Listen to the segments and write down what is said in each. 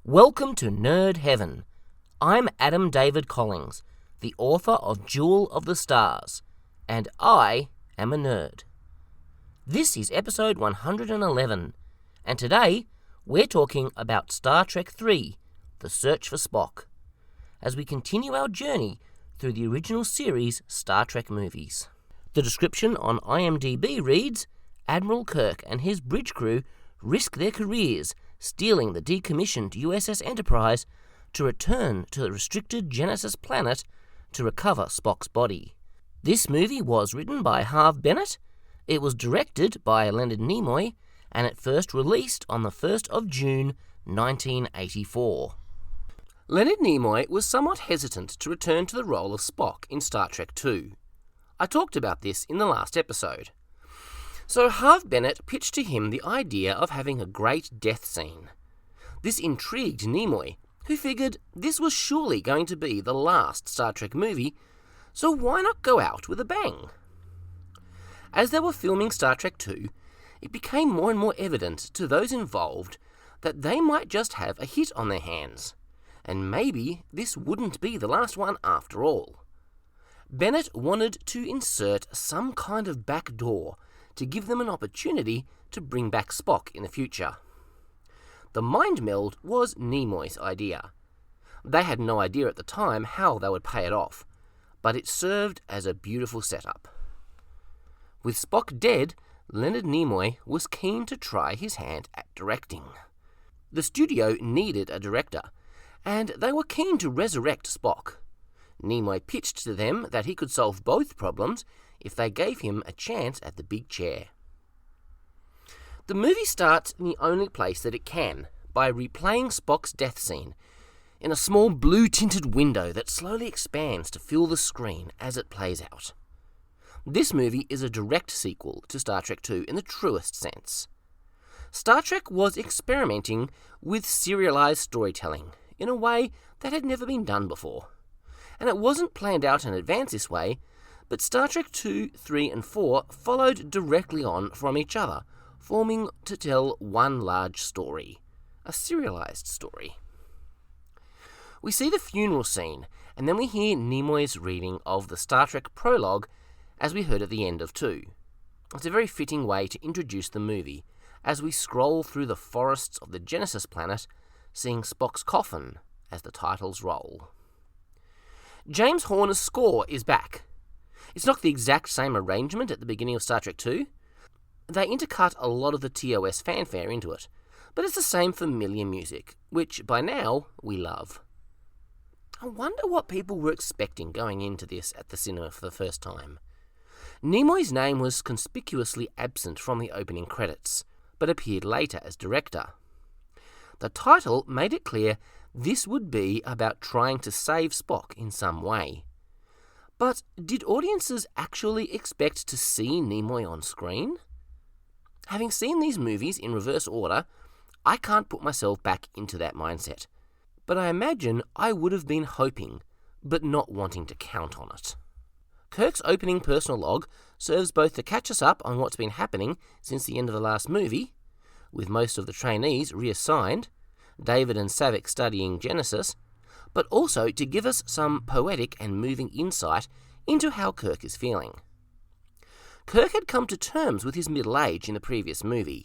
Welcome to Nerd Heaven. I'm Adam David Collings, the author of Jewel of the Stars, and I am a nerd. This is episode 111, and today we're talking about Star Trek III, The Search for Spock, as we continue our journey through the original series Star Trek movies. The description on IMDb reads, Admiral Kirk and his bridge crew risk their careers stealing the decommissioned USS Enterprise to return to the restricted Genesis planet to recover Spock's body. This movie was written by Harve Bennett, it was directed by Leonard Nimoy, and it first released on the 1st of June 1984. Leonard Nimoy was somewhat hesitant to return to the role of Spock in Star Trek II. I talked about this in the last episode. So Harve Bennett pitched to him the idea of having a great death scene. This intrigued Nimoy, who figured this was surely going to be the last Star Trek movie, so why not go out with a bang? As they were filming Star Trek II, it became more and more evident to those involved that they might just have a hit on their hands, and maybe this wouldn't be the last one after all. Bennett wanted to insert some kind of back door to give them an opportunity to bring back Spock in the future. The mind meld was Nimoy's idea. They had no idea at the time how they would pay it off, but it served as a beautiful setup. With Spock dead, Leonard Nimoy was keen to try his hand at directing. The studio needed a director, and they were keen to resurrect Spock. Nimoy pitched to them that he could solve both problems if they gave him a chance at the big chair. The movie starts in the only place that it can, by replaying Spock's death scene in a small blue-tinted window that slowly expands to fill the screen as it plays out. This movie is a direct sequel to Star Trek II in the truest sense. Star Trek was experimenting with serialized storytelling in a way that had never been done before. And it wasn't planned out in advance this way, but Star Trek II, III, and IV followed directly on from each other, forming to tell one large story, a serialized story. We see the funeral scene, and then we hear Nimoy's reading of the Star Trek prologue as we heard at the end of II. It's a very fitting way to introduce the movie, as we scroll through the forests of the Genesis planet, seeing Spock's coffin as the titles roll. James Horner's score is back. It's not the exact same arrangement at the beginning of Star Trek II. They intercut a lot of the TOS fanfare into it, but it's the same familiar music, which by now we love. I wonder what people were expecting going into this at the cinema for the first time. Nimoy's name was conspicuously absent from the opening credits, but appeared later as director. The title made it clear this would be about trying to save Spock in some way. But did audiences actually expect to see Nimoy on screen? Having seen these movies in reverse order, I can't put myself back into that mindset. But I imagine I would have been hoping, but not wanting to count on it. Kirk's opening personal log serves both to catch us up on what's been happening since the end of the last movie, with most of the trainees reassigned, David and Savick studying Genesis, but also to give us some poetic and moving insight into how Kirk is feeling. Kirk had come to terms with his middle age in the previous movie.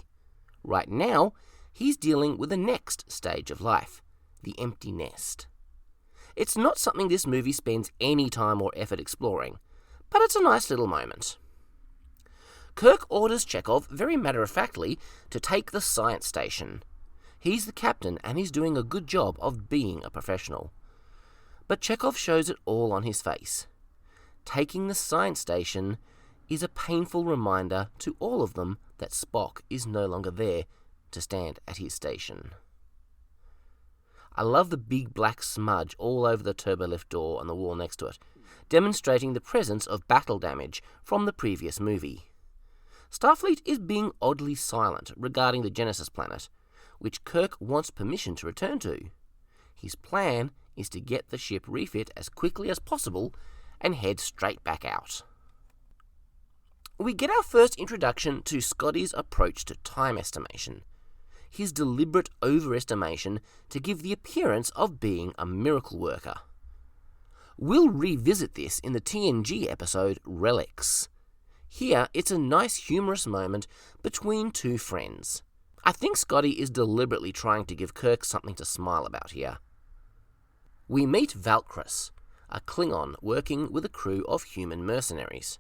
Right now, he's dealing with the next stage of life, the empty nest. It's not something this movie spends any time or effort exploring, but it's a nice little moment. Kirk orders Chekhov very matter-of-factly to take the science station. He's the captain and he's doing a good job of being a professional. But Chekhov shows it all on his face. Taking the science station is a painful reminder to all of them that Spock is no longer there to stand at his station. I love the big black smudge all over the turbolift door on the wall next to it, demonstrating the presence of battle damage from the previous movie. Starfleet is being oddly silent regarding the Genesis planet, which Kirk wants permission to return to. His plan is to get the ship refit as quickly as possible and head straight back out. We get our first introduction to Scotty's approach to time estimation. his deliberate overestimation to give the appearance of being a miracle worker. We'll revisit this in the TNG episode Relics. Here, it's a nice humorous moment between two friends. I think Scotty is deliberately trying to give Kirk something to smile about here. We meet Valkyris, a Klingon working with a crew of human mercenaries.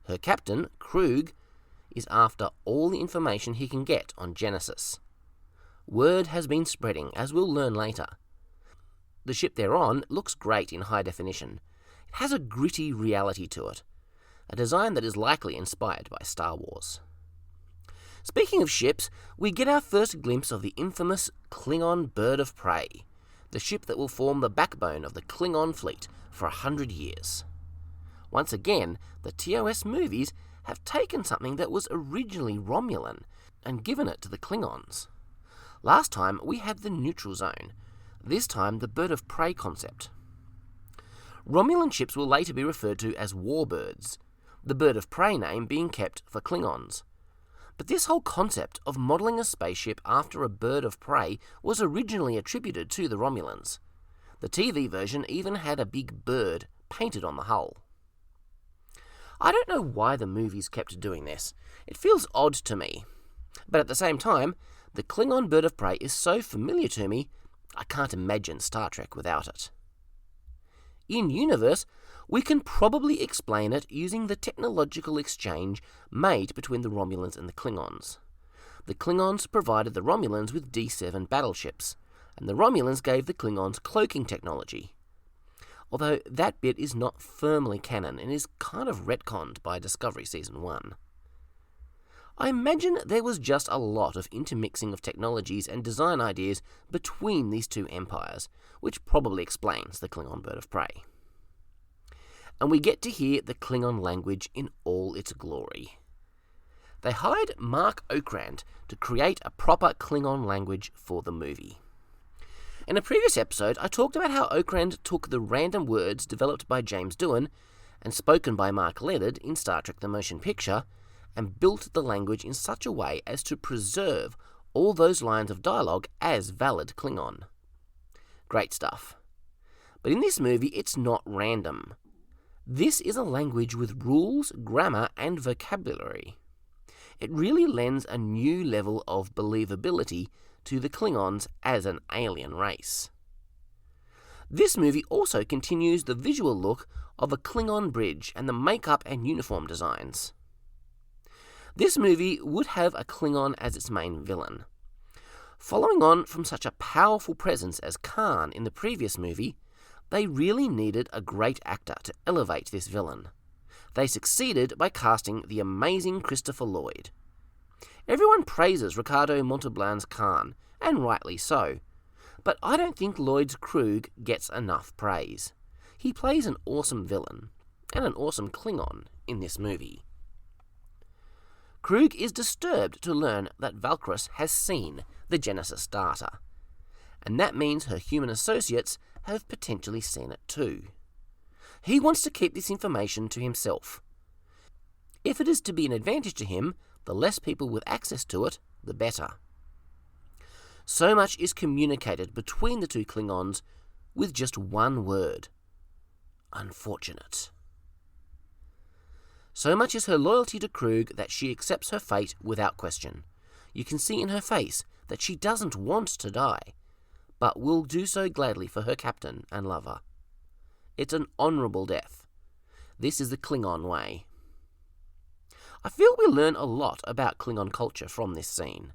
Her captain, Kruge, is after all the information he can get on Genesis. Word has been spreading, as we'll learn later. The ship they're on looks great in high definition. It has a gritty reality to it, a design that is likely inspired by Star Wars. Speaking of ships, we get our first glimpse of the infamous Klingon Bird of Prey, the ship that will form the backbone of the Klingon fleet for 100 years. Once again, the TOS movies have taken something that was originally Romulan and given it to the Klingons. Last time we had the neutral zone, this time the bird of prey concept. Romulan ships will later be referred to as warbirds, the bird of prey name being kept for Klingons. But this whole concept of modelling a spaceship after a bird of prey was originally attributed to the Romulans. The TV version even had a big bird painted on the hull. I don't know why the movies kept doing this. It feels odd to me. But at the same time, the Klingon bird of prey is so familiar to me, I can't imagine Star Trek without it. In universe, we can probably explain it using the technological exchange made between the Romulans and the Klingons. The Klingons provided the Romulans with D7 battleships, and the Romulans gave the Klingons cloaking technology. Although that bit is not firmly canon and is kind of retconned by Discovery Season 1. I imagine there was just a lot of intermixing of technologies and design ideas between these two empires, which probably explains the Klingon bird of prey. And we get to hear the Klingon language in all its glory. They hired Mark Okrand to create a proper Klingon language for the movie. In a previous episode, I talked about how Okrand took the random words developed by James Doohan and spoken by Mark Leonard in Star Trek the Motion Picture and built the language in such a way as to preserve all those lines of dialogue as valid Klingon. Great stuff. But in this movie, it's not random. This is a language with rules, grammar, and vocabulary. It really lends a new level of believability to the Klingons as an alien race. This movie also continues the visual look of a Klingon bridge and the makeup and uniform designs. This movie would have a Klingon as its main villain. Following on from such a powerful presence as Khan in the previous movie, they really needed a great actor to elevate this villain. They succeeded by casting the amazing Christopher Lloyd. Everyone praises Ricardo Montalban's Khan, and rightly so, but I don't think Lloyd's Kruge gets enough praise. He plays an awesome villain, and an awesome Klingon in this movie. Kruge is disturbed to learn that Valkyris has seen the Genesis data, and that means her human associates have potentially seen it too. He wants to keep this information to himself. If it is to be an advantage to him, the less people with access to it, the better. So much is communicated between the two Klingons with just one word: unfortunate. So much is her loyalty to Kruge that she accepts her fate without question. You can see in her face that she doesn't want to die, but will do so gladly for her captain and lover. It's an honourable death. This is the Klingon way. I feel we learn a lot about Klingon culture from this scene.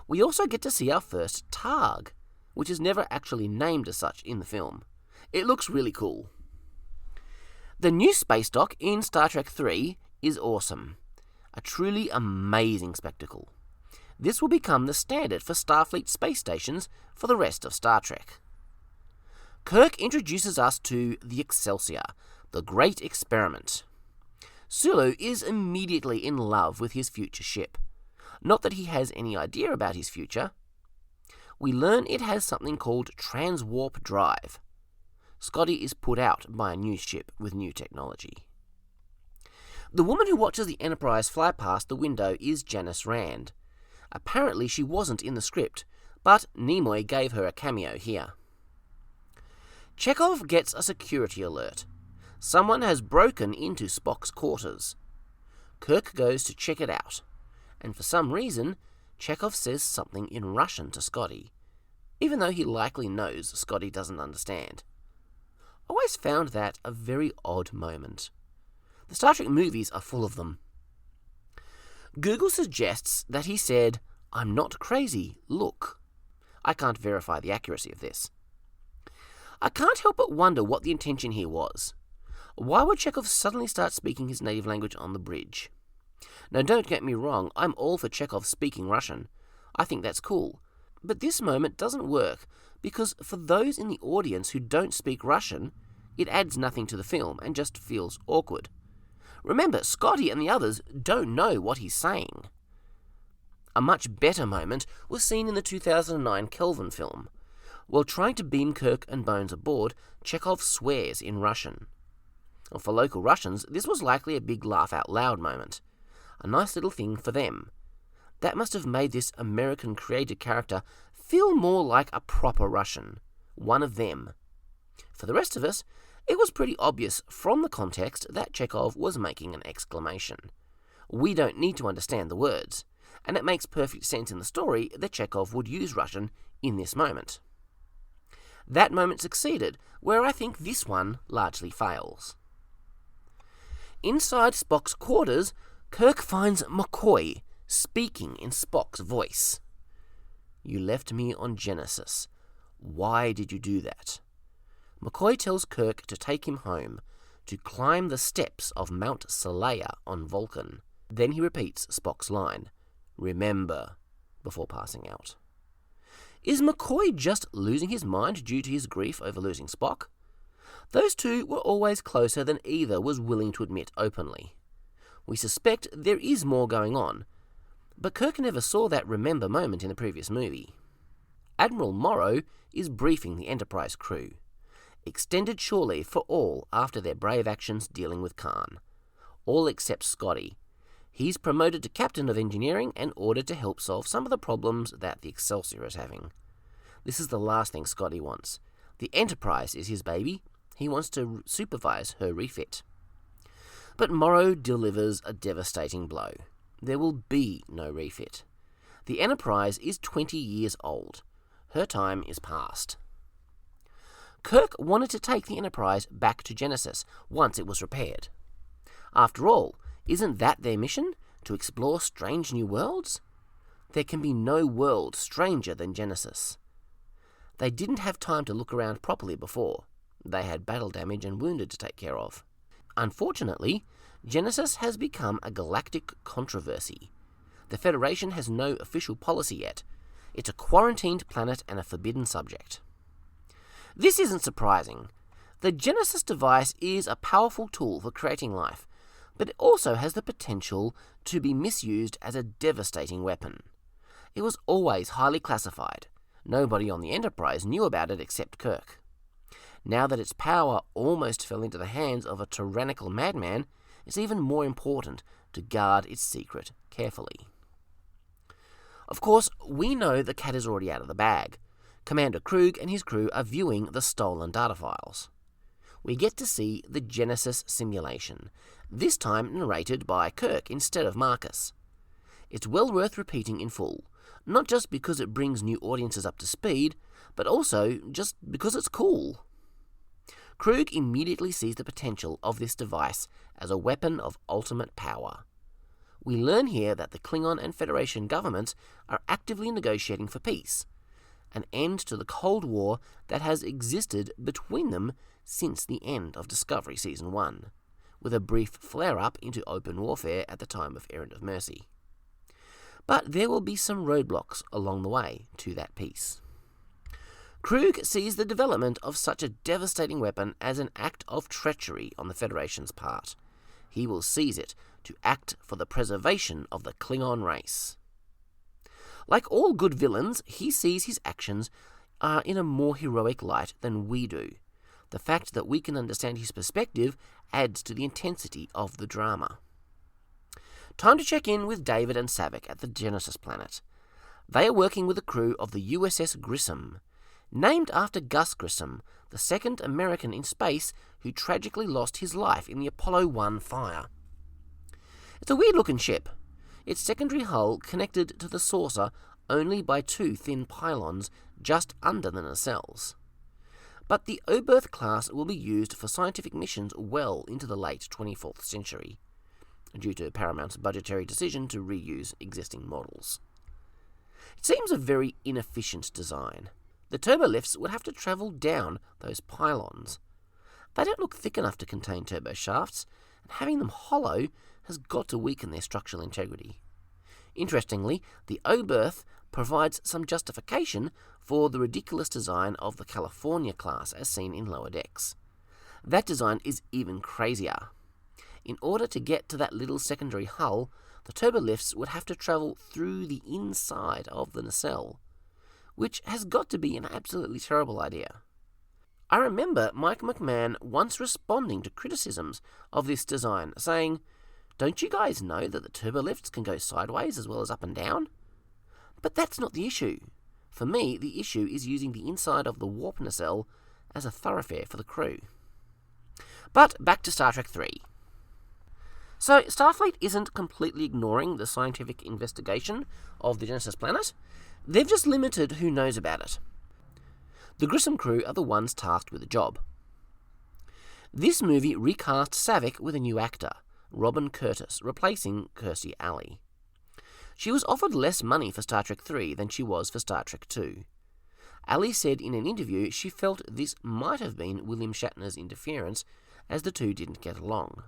We also get to see our first Targ, which is never actually named as such in the film. It looks really cool. The new space dock in Star Trek III is awesome. A truly amazing spectacle. This will become the standard for Starfleet space stations for the rest of Star Trek. Kirk introduces us to the Excelsior, the Great Experiment. Sulu is immediately in love with his future ship. Not that he has any idea about his future. We learn it has something called transwarp drive. Scotty is put out by a new ship with new technology. The woman who watches the Enterprise fly past the window is Janice Rand, Apparently she wasn't in the script, but Nimoy gave her a cameo here. Chekhov gets a security alert. Someone has broken into Spock's quarters. Kirk goes to check it out, and for some reason, Chekhov says something in Russian to Scotty, even though he likely knows Scotty doesn't understand. I always found that a very odd moment. The Star Trek movies are full of them. Google suggests that he said, "I'm not crazy, look." I can't verify the accuracy of this. I can't help but wonder what the intention here was. Why would Chekhov suddenly start speaking his native language on the bridge? Now don't get me wrong, I'm all for Chekhov speaking Russian. I think that's cool. But this moment doesn't work because for those in the audience who don't speak Russian, it adds nothing to the film and just feels awkward. Remember, Scotty and the others don't know what he's saying. A much better moment was seen in the 2009 Kelvin film. While trying to beam Kirk and Bones aboard, Chekhov swears in Russian. Well, for local Russians, this was likely a big laugh-out-loud moment. A nice little thing for them. That must have made this American-created character feel more like a proper Russian, one of them. For the rest of us, it was pretty obvious from the context that Chekhov was making an exclamation. We don't need to understand the words, and it makes perfect sense in the story that Chekhov would use Russian in this moment. That moment succeeded, where I think this one largely fails. Inside Spock's quarters, Kirk finds McCoy speaking in Spock's voice. "You left me on Genesis. Why did you do that?" McCoy tells Kirk to take him home, to climb the steps of Mount Saleya on Vulcan. Then he repeats Spock's line, "Remember," before passing out. Is McCoy just losing his mind due to his grief over losing Spock? Those two were always closer than either was willing to admit openly. We suspect there is more going on, but Kirk never saw that remember moment in the previous movie. Admiral Morrow is briefing the Enterprise crew. Extended shore leave for all after their brave actions dealing with Khan. All except Scotty. He's promoted to Captain of Engineering and ordered to help solve some of the problems that the Excelsior is having. This is the last thing Scotty wants. The Enterprise is his baby. He wants to supervise her refit. But Morrow delivers a devastating blow. There will be no refit. The Enterprise is 20 years old. Her time is past. Kirk wanted to take the Enterprise back to Genesis once it was repaired. After all, isn't that their mission? To explore strange new worlds? There can be no world stranger than Genesis. They didn't have time to look around properly before. They had battle damage and wounded to take care of. Unfortunately, Genesis has become a galactic controversy. The Federation has no official policy yet. It's a quarantined planet and a forbidden subject. This isn't surprising. The Genesis device is a powerful tool for creating life, but it also has the potential to be misused as a devastating weapon. It was always highly classified. Nobody on the Enterprise knew about it except Kirk. Now that its power almost fell into the hands of a tyrannical madman, it's even more important to guard its secret carefully. Of course, we know the cat is already out of the bag. Commander Kruge and his crew are viewing the stolen data files. We get to see the Genesis simulation, this time narrated by Kirk instead of Marcus. It's well worth repeating in full, not just because it brings new audiences up to speed, but also just because it's cool. Kruge immediately sees the potential of this device as a weapon of ultimate power. We learn here that the Klingon and Federation governments are actively negotiating for peace, an end to the Cold War that has existed between them since the end of Discovery Season 1, with a brief flare-up into open warfare at the time of Errand of Mercy. But there will be some roadblocks along the way to that peace. Kruge sees the development of such a devastating weapon as an act of treachery on the Federation's part. He will seize it to act for the preservation of the Klingon race. Like all good villains, he sees his actions in a more heroic light than we do. The fact that we can understand his perspective adds to the intensity of the drama. Time to check in with David and Sarek at the Genesis planet. They are working with the crew of the USS Grissom, named after Gus Grissom, the second American in space who tragically lost his life in the Apollo 1 fire. It's a weird-looking ship. Its secondary hull connected to the saucer only by two thin pylons just under the nacelles. But the rebirth class will be used for scientific missions well into the late 24th century, due to Paramount's budgetary decision to reuse existing models. It seems a very inefficient design. The turbolifts would have to travel down those pylons. They don't look thick enough to contain turbo shafts, and having them hollow has got to weaken their structural integrity. Interestingly, the rebirth provides some justification for the ridiculous design of the California class as seen in Lower Decks. That design is even crazier. In order to get to that little secondary hull, the turbolifts would have to travel through the inside of the nacelle, which has got to be an absolutely terrible idea. I remember Mike McMahon once responding to criticisms of this design, saying, "Don't you guys know that the turbolifts can go sideways as well as up and down?" But that's not the issue. For me, the issue is using the inside of the warp nacelle as a thoroughfare for the crew. But back to Star Trek 3. So, Starfleet isn't completely ignoring the scientific investigation of the Genesis planet. They've just limited who knows about it. The Grissom crew are the ones tasked with the job. This movie recast Savick with a new actor, Robin Curtis, replacing Kirstie Alley. She was offered less money for Star Trek 3 than she was for Star Trek 2. Alley said in an interview she felt this might have been William Shatner's interference, as the two didn't get along.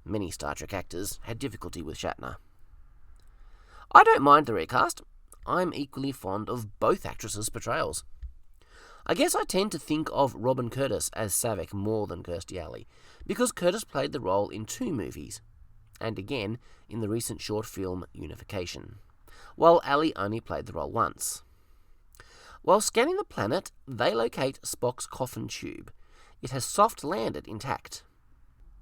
Many Star Trek actors had difficulty with Shatner. I don't mind the recast. I'm equally fond of both actresses' portrayals. I guess I tend to think of Robin Curtis as Savick more than Kirstie Alley, because Curtis played the role in 2 movies, and again in the recent short film Unification, while Alley only played the role once. While scanning the planet, they locate Spock's coffin tube. It has soft landed intact.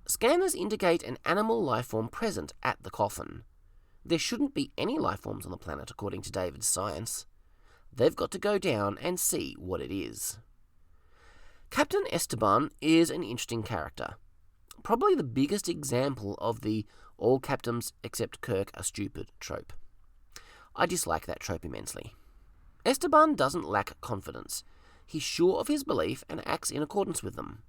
Scanners indicate an animal lifeform present at the coffin. There shouldn't be any lifeforms on the planet according to David's science. They've got to go down and see what it is. Captain Esteban is an interesting character. Probably the biggest example of the all captains except Kirk are stupid trope. I dislike that trope immensely. Esteban doesn't lack confidence. He's sure of his belief and acts in accordance with them.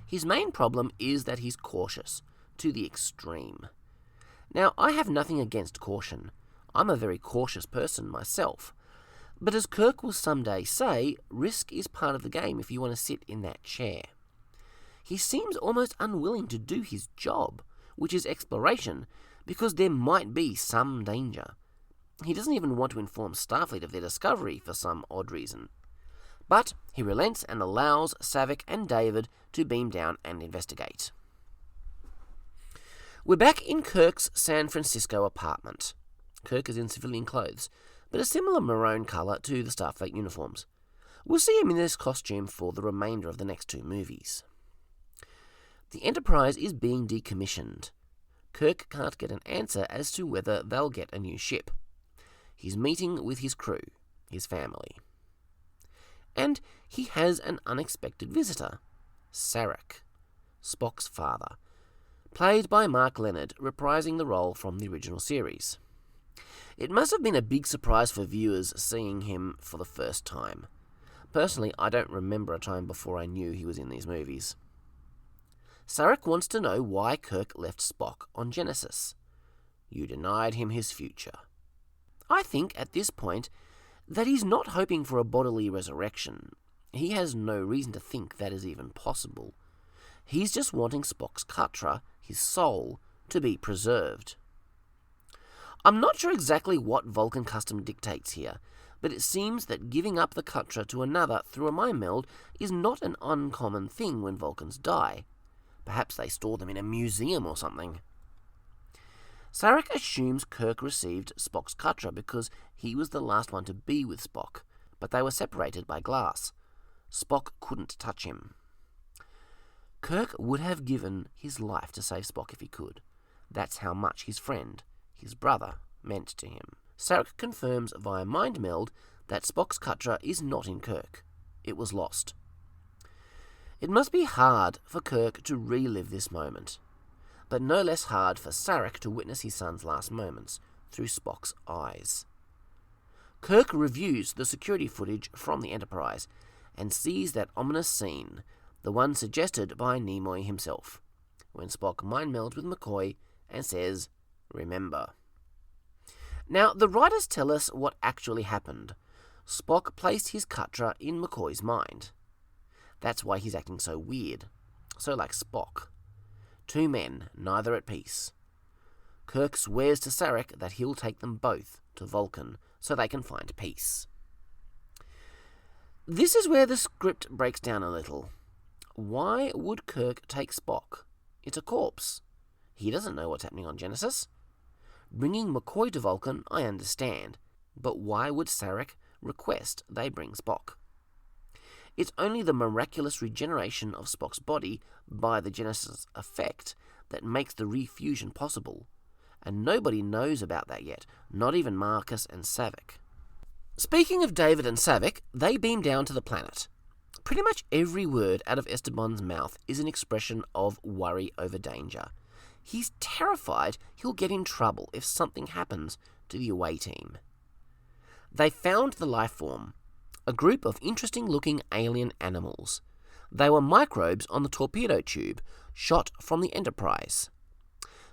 His main problem is that he's cautious, to the extreme. Now, I have nothing against caution. I'm a very cautious person myself. But as Kirk will someday say, risk is part of the game if you want to sit in that chair. He seems almost unwilling to do his job, which is exploration, because there might be some danger. He doesn't even want to inform Starfleet of their discovery for some odd reason. But he relents and allows Savick and David to beam down and investigate. We're back in Kirk's San Francisco apartment. Kirk is in civilian clothes, but a similar maroon colour to the Starfleet uniforms. We'll see him in this costume for the remainder of the next 2 movies. The Enterprise is being decommissioned. Kirk can't get an answer as to whether they'll get a new ship. He's meeting with his crew, his family. And he has an unexpected visitor, Sarek, Spock's father, played by Mark Leonard, reprising the role from the original series. It must have been a big surprise for viewers seeing him for the first time. Personally, I don't remember a time before I knew he was in these movies. Sarek wants to know why Kirk left Spock on Genesis. You denied him his future. I think, at this point, that he's not hoping for a bodily resurrection. He has no reason to think that is even possible. He's just wanting Spock's katra, his soul, to be preserved. I'm not sure exactly what Vulcan custom dictates here, but it seems that giving up the katra to another through a mind meld is not an uncommon thing when Vulcans die. Perhaps they store them in a museum or something. Sarek assumes Kirk received Spock's katra because he was the last one to be with Spock, but they were separated by glass. Spock couldn't touch him. Kirk would have given his life to save Spock if he could. That's how much his friend, his brother, meant to him. Sarek confirms via mind meld that Spock's Katra is not in Kirk. It was lost. It must be hard for Kirk to relive this moment, but no less hard for Sarek to witness his son's last moments through Spock's eyes. Kirk reviews the security footage from the Enterprise and sees that ominous scene, the one suggested by Nimoy himself, when Spock mind melds with McCoy and says, "Remember." Now, the writers tell us what actually happened. Spock placed his Katra in McCoy's mind. That's why he's acting so weird, so like Spock. Two men, neither at peace. Kirk swears to Sarek that he'll take them both to Vulcan so they can find peace. This is where the script breaks down a little. Why would Kirk take Spock? It's a corpse. He doesn't know what's happening on Genesis. Bringing McCoy to Vulcan, I understand, but why would Sarek request they bring Spock? It's only the miraculous regeneration of Spock's body by the Genesis effect that makes the refusion possible, and nobody knows about that yet, not even Marcus and Savick. Speaking of David and Savick, they beam down to the planet. Pretty much every word out of Esteban's mouth is an expression of worry over danger. He's terrified he'll get in trouble if something happens to the away team. They found the life form, a group of interesting-looking alien animals. They were microbes on the torpedo tube, shot from the Enterprise.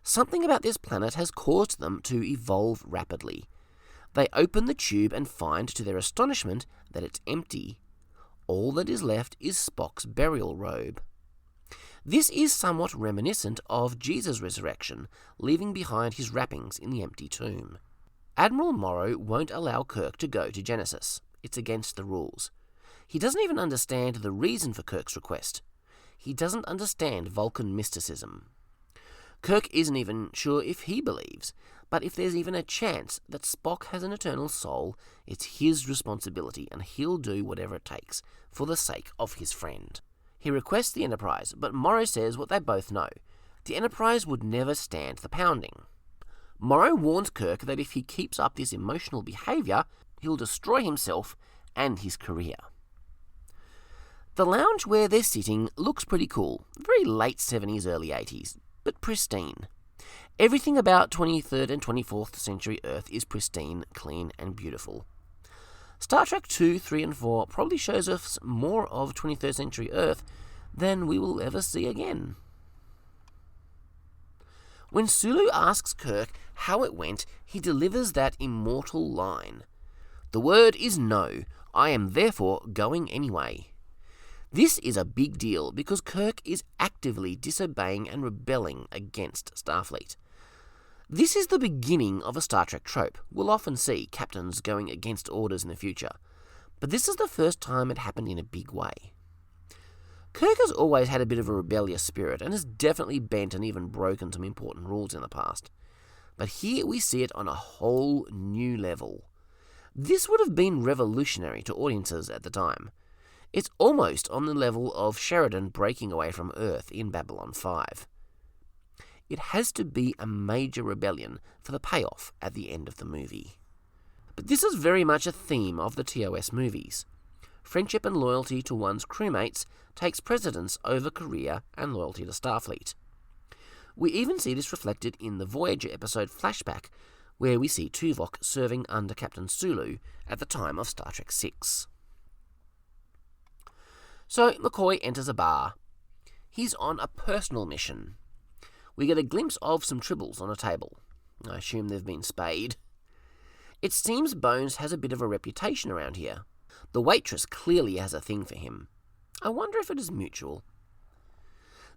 Something about this planet has caused them to evolve rapidly. They open the tube and find, to their astonishment, that it's empty. All that is left is Spock's burial robe. This is somewhat reminiscent of Jesus' resurrection, leaving behind his wrappings in the empty tomb. Admiral Morrow won't allow Kirk to go to Genesis. It's against the rules. He doesn't even understand the reason for Kirk's request. He doesn't understand Vulcan mysticism. Kirk isn't even sure if he believes, but if there's even a chance that Spock has an eternal soul, it's his responsibility and he'll do whatever it takes for the sake of his friend. He requests the Enterprise, but Morrow says what they both know. The Enterprise would never stand the pounding. Morrow warns Kirk that if he keeps up this emotional behaviour, he'll destroy himself and his career. The lounge where they're sitting looks pretty cool. Very late 70s, early 80s, but pristine. Everything about 23rd and 24th century Earth is pristine, clean and beautiful. Star Trek 2, 3 and 4 probably shows us more of 23rd century Earth than we will ever see again. When Sulu asks Kirk how it went, he delivers that immortal line. "The word is no. I am therefore going anyway." This is a big deal because Kirk is actively disobeying and rebelling against Starfleet. This is the beginning of a Star Trek trope. We'll often see captains going against orders in the future, but this is the first time it happened in a big way. Kirk has always had a bit of a rebellious spirit and has definitely bent and even broken some important rules in the past. But here we see it on a whole new level. This would have been revolutionary to audiences at the time. It's almost on the level of Sheridan breaking away from Earth in Babylon 5. It has to be a major rebellion for the payoff at the end of the movie. But this is very much a theme of the TOS movies. Friendship and loyalty to one's crewmates takes precedence over career and loyalty to Starfleet. We even see this reflected in the Voyager episode Flashback, where we see Tuvok serving under Captain Sulu at the time of Star Trek VI. So McCoy enters a bar. He's on a personal mission. We get a glimpse of some tribbles on a table. I assume they've been spayed. It seems Bones has a bit of a reputation around here. The waitress clearly has a thing for him. I wonder if it is mutual.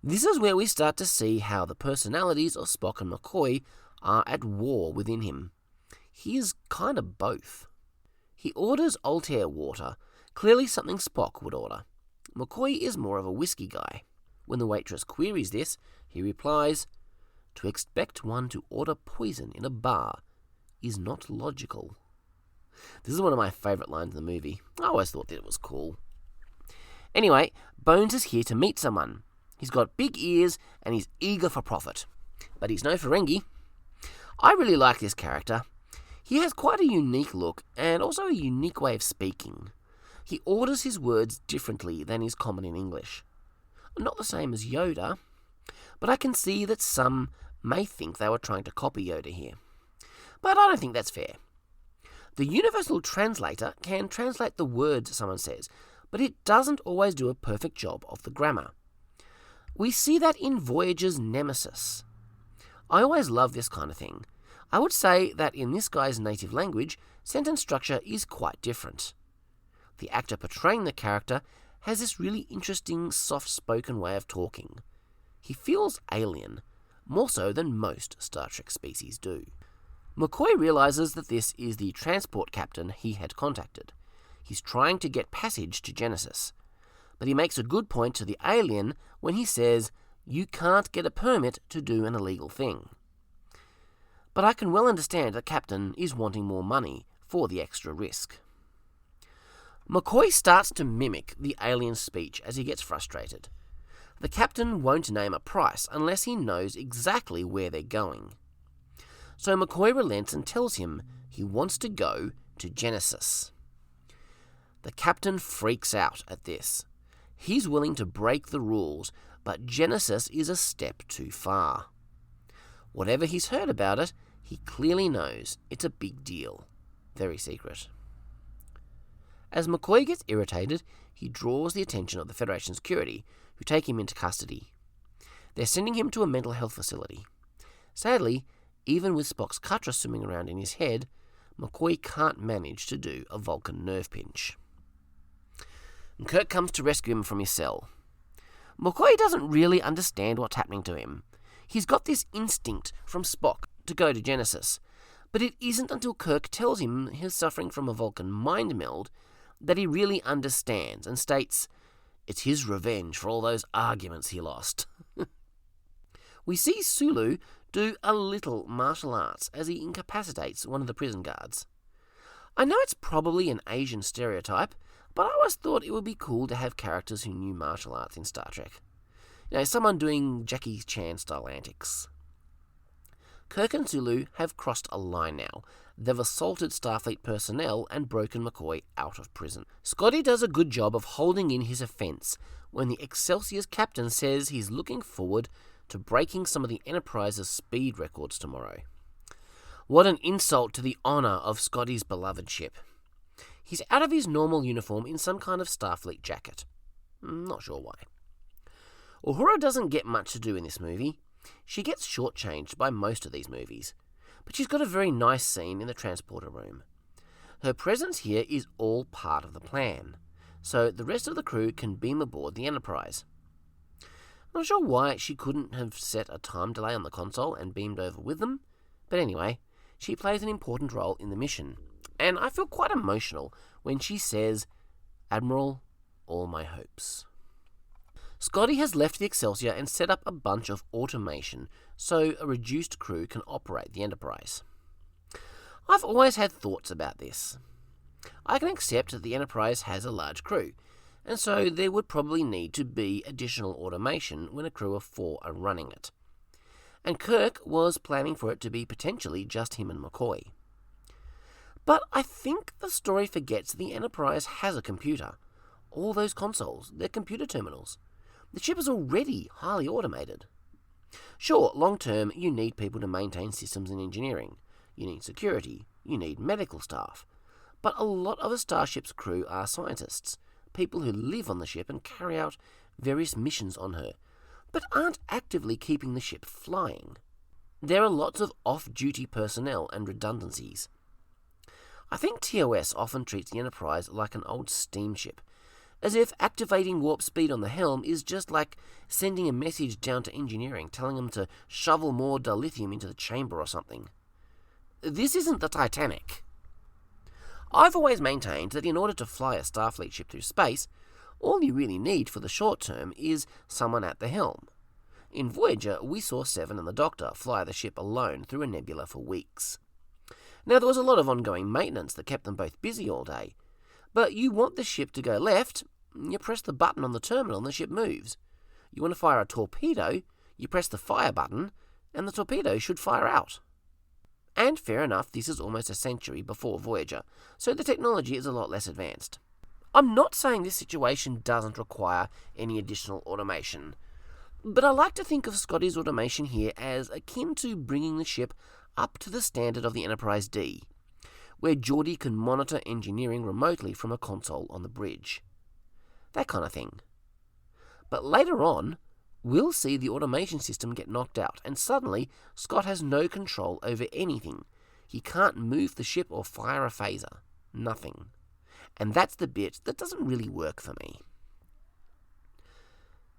This is where we start to see how the personalities of Spock and McCoy are at war within him. He is kind of both. He orders Altair water, clearly something Spock would order. McCoy is more of a whiskey guy. When the waitress queries this, he replies, "To expect one to order poison in a bar is not logical." This is one of my favourite lines in the movie. I always thought that it was cool. Anyway, Bones is here to meet someone. He's got big ears and he's eager for profit. But he's no Ferengi. I really like this character. He has quite a unique look and also a unique way of speaking. He orders his words differently than is common in English. Not the same as Yoda, but I can see that some may think they were trying to copy Yoda here. But I don't think that's fair. The universal translator can translate the words someone says, but it doesn't always do a perfect job of the grammar. We see that in Voyager's Nemesis. I always love this kind of thing. I would say that in this guy's native language, sentence structure is quite different. The actor portraying the character has this really interesting, soft-spoken way of talking. He feels alien, more so than most Star Trek species do. McCoy realizes that this is the transport captain he had contacted. He's trying to get passage to Genesis, but he makes a good point to the alien when he says, "You can't get a permit to do an illegal thing." But I can well understand the captain is wanting more money for the extra risk. McCoy starts to mimic the alien's speech as he gets frustrated. The captain won't name a price unless he knows exactly where they're going. So McCoy relents and tells him he wants to go to Genesis. The captain freaks out at this. He's willing to break the rules, but Genesis is a step too far. Whatever he's heard about it, he clearly knows it's a big deal. Very secret. As McCoy gets irritated, he draws the attention of the Federation security, who take him into custody. They're sending him to a mental health facility. Sadly, even with Spock's Katra swimming around in his head, McCoy can't manage to do a Vulcan nerve pinch. And Kirk comes to rescue him from his cell. McCoy doesn't really understand what's happening to him. He's got this instinct from Spock to go to Genesis, but it isn't until Kirk tells him he's suffering from a Vulcan mind meld that he really understands and states it's his revenge for all those arguments he lost. We see Sulu do a little martial arts as he incapacitates one of the prison guards. I know it's probably an Asian stereotype, but I always thought it would be cool to have characters who knew martial arts in Star Trek. Someone doing Jackie Chan style antics. Kirk and Sulu have crossed a line now. They've assaulted Starfleet personnel and broken McCoy out of prison. Scotty does a good job of holding in his offence when the Excelsior's captain says he's looking forward to breaking some of the Enterprise's speed records tomorrow. What an insult to the honour of Scotty's beloved ship. He's out of his normal uniform in some kind of Starfleet jacket. Not sure why. Uhura doesn't get much to do in this movie. She gets shortchanged by most of these movies, but she's got a very nice scene in the transporter room. Her presence here is all part of the plan, so the rest of the crew can beam aboard the Enterprise. I'm not sure why she couldn't have set a time delay on the console and beamed over with them, but anyway, she plays an important role in the mission, and I feel quite emotional when she says, "Admiral, all my hopes." Scotty has left the Excelsior and set up a bunch of automation so a reduced crew can operate the Enterprise. I've always had thoughts about this. I can accept that the Enterprise has a large crew, and so there would probably need to be additional automation when a crew of 4 are running it. And Kirk was planning for it to be potentially just him and McCoy. But I think the story forgets the Enterprise has a computer. All those consoles, they're computer terminals. The ship is already highly automated. Sure, long term, you need people to maintain systems and engineering. You need security. You need medical staff. But a lot of a starship's crew are scientists, people who live on the ship and carry out various missions on her, but aren't actively keeping the ship flying. There are lots of off-duty personnel and redundancies. I think TOS often treats the Enterprise like an old steamship, as if activating warp speed on the helm is just like sending a message down to engineering telling them to shovel more dilithium into the chamber or something. This isn't the Titanic. I've always maintained that in order to fly a Starfleet ship through space, all you really need for the short term is someone at the helm. In Voyager, we saw Seven and the Doctor fly the ship alone through a nebula for weeks. Now, there was a lot of ongoing maintenance that kept them both busy all day, but you want the ship to go left, you press the button on the terminal and the ship moves. You want to fire a torpedo, you press the fire button, and the torpedo should fire out. And fair enough, this is almost a century before Voyager, so the technology is a lot less advanced. I'm not saying this situation doesn't require any additional automation, but I like to think of Scotty's automation here as akin to bringing the ship up to the standard of the Enterprise D, where Geordi can monitor engineering remotely from a console on the bridge. That kind of thing. But later on, we'll see the automation system get knocked out, and suddenly Scott has no control over anything. He can't move the ship or fire a phaser. Nothing. And that's the bit that doesn't really work for me.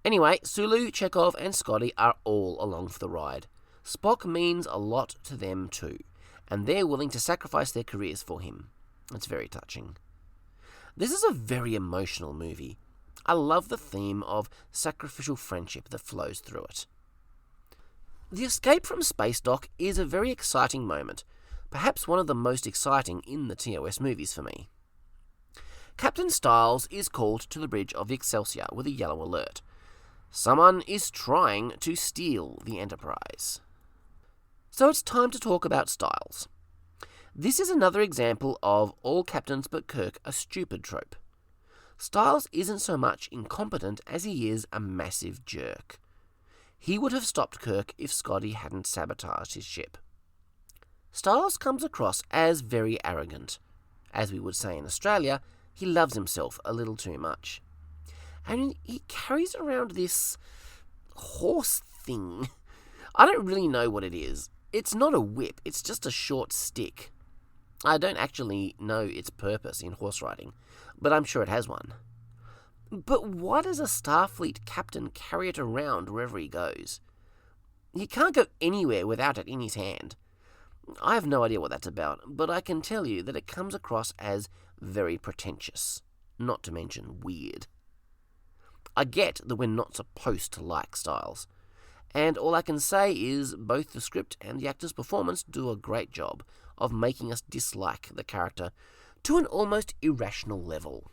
Anyway, Sulu, Chekhov, and Scotty are all along for the ride. Spock means a lot to them too, and they're willing to sacrifice their careers for him. It's very touching. This is a very emotional movie. I love the theme of sacrificial friendship that flows through it. The escape from Space Dock is a very exciting moment, perhaps one of the most exciting in the TOS movies for me. Captain Styles is called to the bridge of the Excelsior with a yellow alert. Someone is trying to steal the Enterprise. So it's time to talk about Styles. This is another example of all captains but Kirk a stupid trope. Styles isn't so much incompetent as he is a massive jerk. He would have stopped Kirk if Scotty hadn't sabotaged his ship. Styles comes across as very arrogant. As we would say in Australia, he loves himself a little too much. And he carries around this horse thing. I don't really know what it is. It's not a whip, it's just a short stick. I don't actually know its purpose in horse riding, but I'm sure it has one. But why does a Starfleet captain carry it around wherever he goes? He can't go anywhere without it in his hand. I have no idea what that's about, but I can tell you that it comes across as very pretentious, not to mention weird. I get that we're not supposed to like Styles, and all I can say is both the script and the actor's performance do a great job of making us dislike the character to an almost irrational level.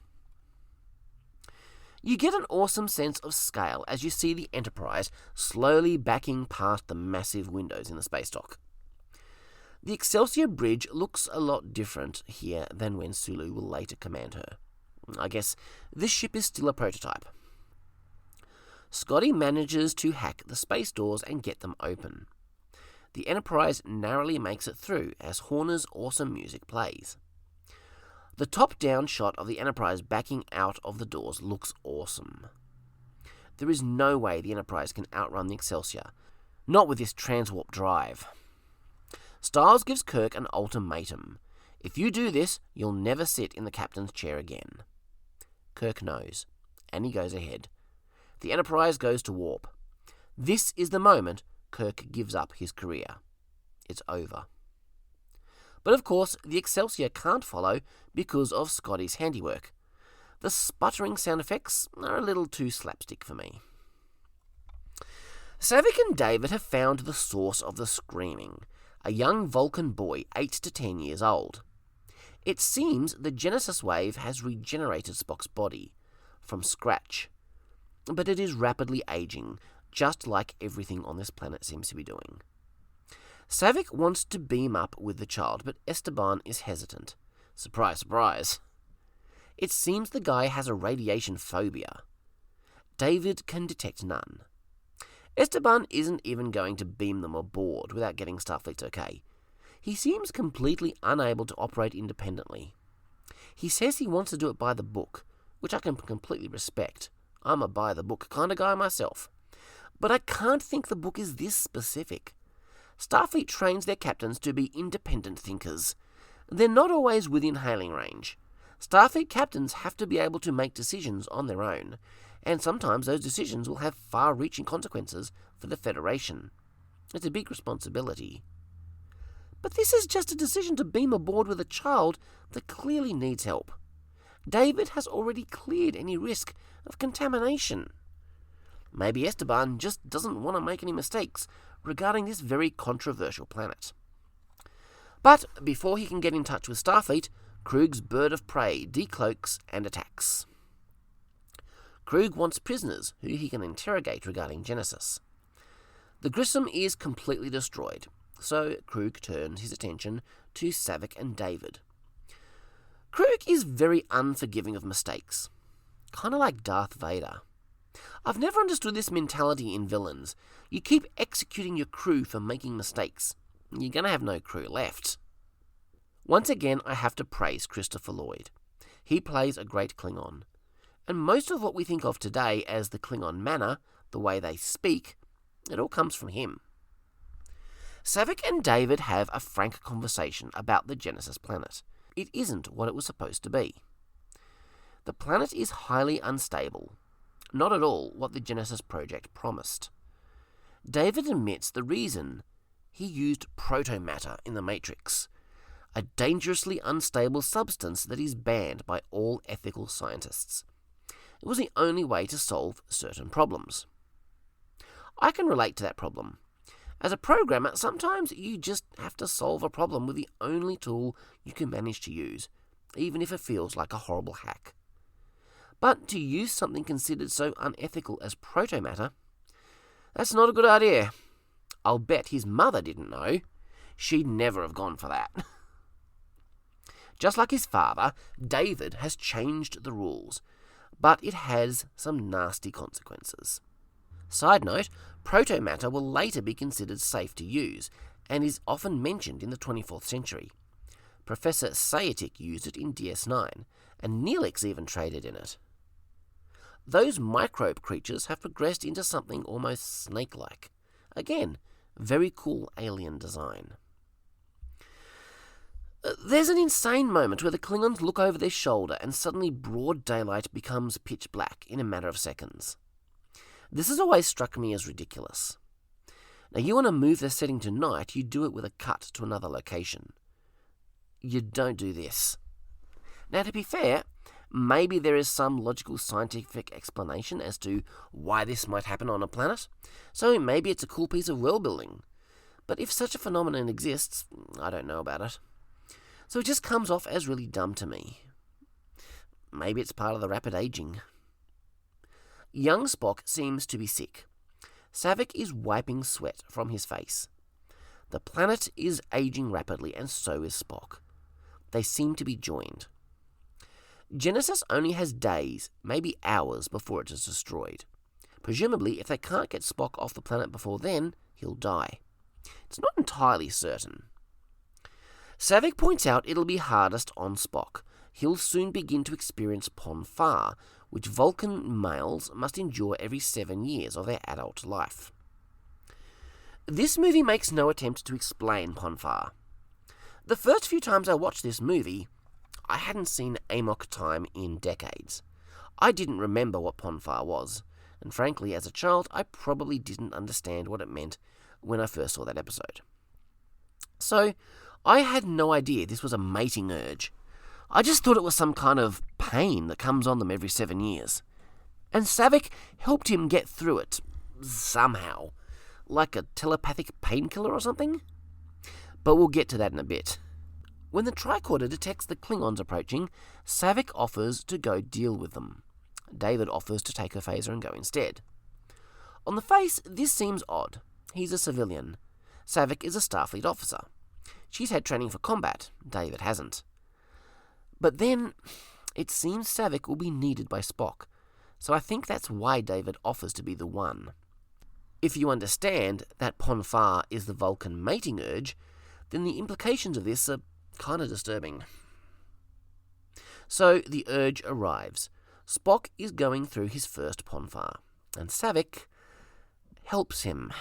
You get an awesome sense of scale as you see the Enterprise slowly backing past the massive windows in the space dock. The Excelsior bridge looks a lot different here than when Sulu will later command her. I guess this ship is still a prototype. Scotty manages to hack the space doors and get them open. The Enterprise narrowly makes it through as Horner's awesome music plays. The top-down shot of the Enterprise backing out of the doors looks awesome. There is no way the Enterprise can outrun the Excelsior, not with this transwarp drive. Styles gives Kirk an ultimatum. If you do this, you'll never sit in the captain's chair again. Kirk knows, and he goes ahead. The Enterprise goes to warp. This is the moment Kirk gives up his career. It's over. But of course, the Excelsior can't follow because of Scotty's handiwork. The sputtering sound effects are a little too slapstick for me. Sarek and David have found the source of the screaming, a young Vulcan boy 8 to 10 years old. It seems the Genesis wave has regenerated Spock's body from scratch, but it is rapidly aging, just like everything on this planet seems to be doing. Sarek wants to beam up with the child, but Esteban is hesitant. Surprise, surprise. It seems the guy has a radiation phobia. David can detect none. Esteban isn't even going to beam them aboard without getting Starfleet's okay. He seems completely unable to operate independently. He says he wants to do it by the book, which I can completely respect. I'm a by-the-book kind of guy myself. But I can't think the book is this specific. Starfleet trains their captains to be independent thinkers. They're not always within hailing range. Starfleet captains have to be able to make decisions on their own, and sometimes those decisions will have far-reaching consequences for the Federation. It's a big responsibility. But this is just a decision to beam aboard with a child that clearly needs help. David has already cleared any risk of contamination. Maybe Esteban just doesn't want to make any mistakes regarding this very controversial planet. But before he can get in touch with Starfleet, Kruge's bird of prey decloaks and attacks. Kruge wants prisoners who he can interrogate regarding Genesis. The Grissom is completely destroyed, So Kruge turns his attention to Sarek and David. Kruge is very unforgiving of mistakes, kind of like Darth Vader. I've never understood this mentality in villains. You keep executing your crew for making mistakes. You're going to have no crew left. Once again, I have to praise Christopher Lloyd. He plays a great Klingon. And most of what we think of today as the Klingon manner, the way they speak, it all comes from him. Sarek and David have a frank conversation about the Genesis planet. It isn't what it was supposed to be. The planet is highly unstable, not at all what the Genesis project promised. David admits the reason: he used proto-matter in the Matrix, a dangerously unstable substance that is banned by all ethical scientists. It was the only way to solve certain problems. I can relate to that problem. As a programmer, sometimes you just have to solve a problem with the only tool you can manage to use, even if it feels like a horrible hack. But to use something considered so unethical as proto-matter, that's not a good idea. I'll bet his mother didn't know. She'd never have gone for that. Just like his father, David has changed the rules, but it has some nasty consequences. Side note, proto-matter will later be considered safe to use, and is often mentioned in the 24th century. Professor Sayatic used it in DS9, and Neelix even traded in it. Those microbe creatures have progressed into something almost snake-like. Again, very cool alien design. There's an insane moment where the Klingons look over their shoulder and suddenly broad daylight becomes pitch black in a matter of seconds. This has always struck me as ridiculous. Now, you want to move the setting to night, you do it with a cut to another location. You don't do this. Now, to be fair, maybe there is some logical scientific explanation as to why this might happen on a planet, so maybe it's a cool piece of world building. But if such a phenomenon exists, I don't know about it. So it just comes off as really dumb to me. Maybe it's part of the rapid aging. Young Spock seems to be sick. Sarek is wiping sweat from his face. The planet is aging rapidly, and so is Spock. They seem to be joined. Genesis only has days, maybe hours, before it is destroyed. Presumably, if they can't get Spock off the planet before then, he'll die. It's not entirely certain. Sarek points out it'll be hardest on Spock. He'll soon begin to experience Pon farr, which Vulcan males must endure every 7 years of their adult life. This movie makes no attempt to explain Pon farr. The first few times I watched this movie, I hadn't seen Amok time in decades. I didn't remember what Pon farr was, and frankly, as a child, I probably didn't understand what it meant when I first saw that episode. So, I had no idea this was a mating urge. I just thought it was some kind of pain that comes on them every 7 years. And Sarek helped him get through it, somehow. Like a telepathic painkiller or something? But we'll get to that in a bit. When the tricorder detects the Klingons approaching, Sarek offers to go deal with them. David offers to take her phaser and go instead. On the face, this seems odd. He's a civilian. Sarek is a Starfleet officer. She's had training for combat. David hasn't. But then, it seems Sarek will be needed by Spock, so I think that's why David offers to be the one. If you understand that Pon farr is the Vulcan mating urge, then the implications of this are kind of disturbing. So the urge arrives. Spock is going through his first Pon farr, and Sarek helps him.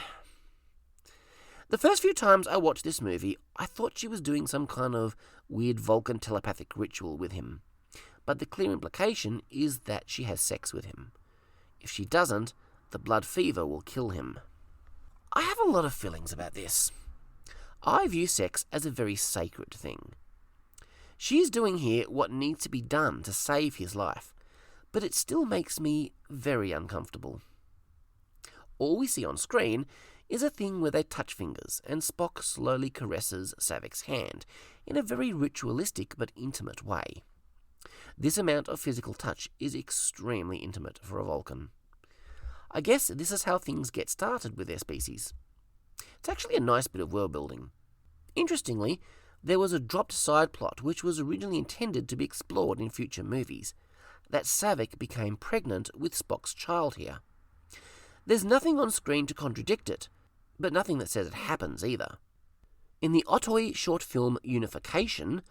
The first few times I watched this movie, I thought she was doing some kind of weird Vulcan telepathic ritual with him, but the clear implication is that she has sex with him. If she doesn't, the blood fever will kill him. I have a lot of feelings about this. I view sex as a very sacred thing. She is doing here what needs to be done to save his life, but it still makes me very uncomfortable. All we see on screen is a thing where they touch fingers, and Spock slowly caresses Sarek's hand in a very ritualistic but intimate way. This amount of physical touch is extremely intimate for a Vulcan. I guess this is how things get started with their species. It's actually a nice bit of world building. Interestingly, there was a dropped side plot which was originally intended to be explored in future movies, that Saavik became pregnant with Spock's child here. There's nothing on screen to contradict it, but nothing that says it happens either. In the Otoy short film Unification,